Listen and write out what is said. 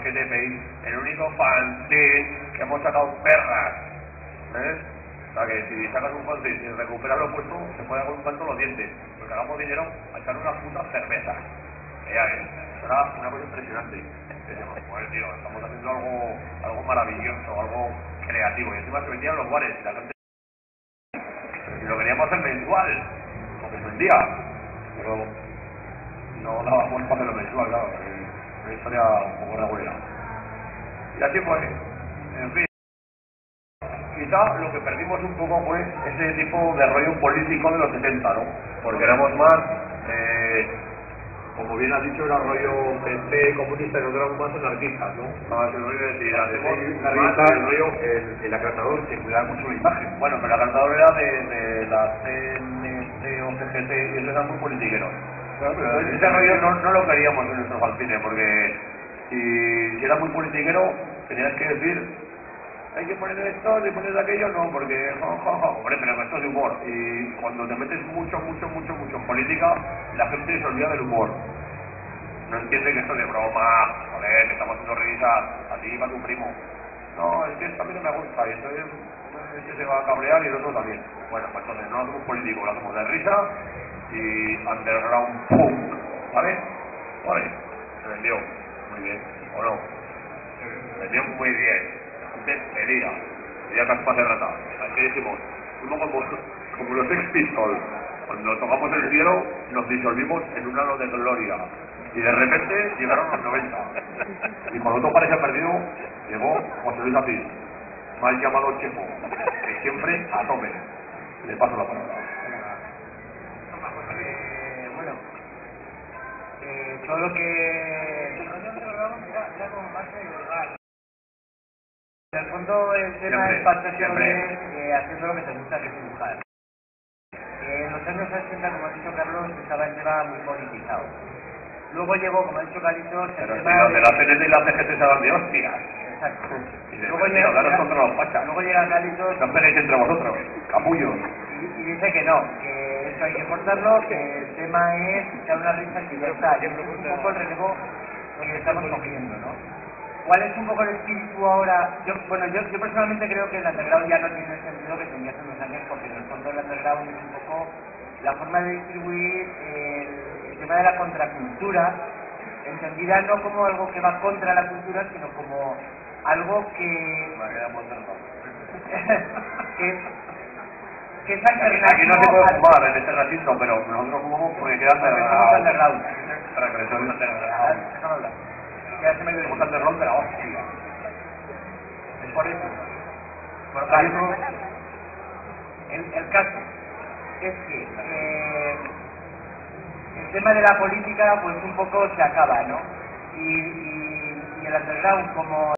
LGTBI, el único fanzine que hemos sacado perras. O sea que si sacas un fanzine y recuperas lo puesto, se puede hacer un canto los dientes. Porque hagamos dinero a echar una puta cerveza. Ya ves, era una cosa impresionante. Pues tío, estamos haciendo algo maravilloso, algo creativo. Y encima se vendían los bares y la gente. Y lo queríamos hacer mensual, porque se vendía. Pero no dábamos para hacerlo mensual, claro. Una historia un poco regular. Y así fue. En fin. Quizá lo que perdimos un poco fue ese tipo de rollo político de los 70, ¿no? Porque éramos más, como bien has dicho, era rollo PC comunista y nosotros éramos más anarquistas, ¿no? Más el rollo de decir, hacemos el rollo, el acratador, que cuidaba mucho la imagen. Bueno, pero el acratador era de la CNT o CGT y eso era muy politiquero. Claro, pero ese rollo no lo queríamos en nuestro fanzine, porque si era muy politiquero, tenías que decir hay que poner esto y poner aquello, no, porque hombre, pero esto es de humor. Y cuando te metes mucho en política, la gente se olvida del humor. No entiende que esto es de broma, joder, que estamos haciendo risas, a ti y a tu primo. No, es que esto a mí no me gusta, y entonces este se va a cabrear y el otro también. Bueno, pues entonces no hacemos político, lo hacemos de risa y underground punk, ¿vale? Vale, se vendió muy bien, ¿o no? Se vendió muy bien. Quería caspa de rata. Aquí dijimos, fuimos como los Sex Pistols. Cuando tocamos el cielo, nos disolvimos en un halo de gloria. Y de repente llegaron los 90. Y cuando todo parecía perdido, llegó José Luis Aziz, mal llamado Chepo, que siempre a tope. Le paso la palabra. Bueno, todo lo que... En el fondo el tema es pasarse bien haciendo lo que te gusta, que es dibujar. En los años 60, como ha dicho Carlos, estaba el tema muy politizado. Luego llegó, como ha dicho Carlitos, el tema donde la CNT y la CGT se van de hostias. Exacto. Luego llega Carlitos... No peleéis entre vosotros, capullos. Y dice que no, que eso hay que cortarlo, que el tema es echar una risa y ya está. Yo creo que es un poco el relevo que estamos cogiendo, ¿no? ¿Cuál es un poco el espíritu ahora? Yo personalmente creo que el underground ya no tiene el sentido que tenía hace unos años, porque en el fondo el underground es un poco la forma de distribuir el tema de la contracultura, entendida no como algo que va contra la cultura, sino como algo que es alternativo. Aquí no se puede fumar en este ratito, pero nosotros fumamos porque queda underground. Ya se me dio el underground de la hostia. Es por eso. El caso es que el tema de la política pues un poco se acaba, ¿no? Y el underground como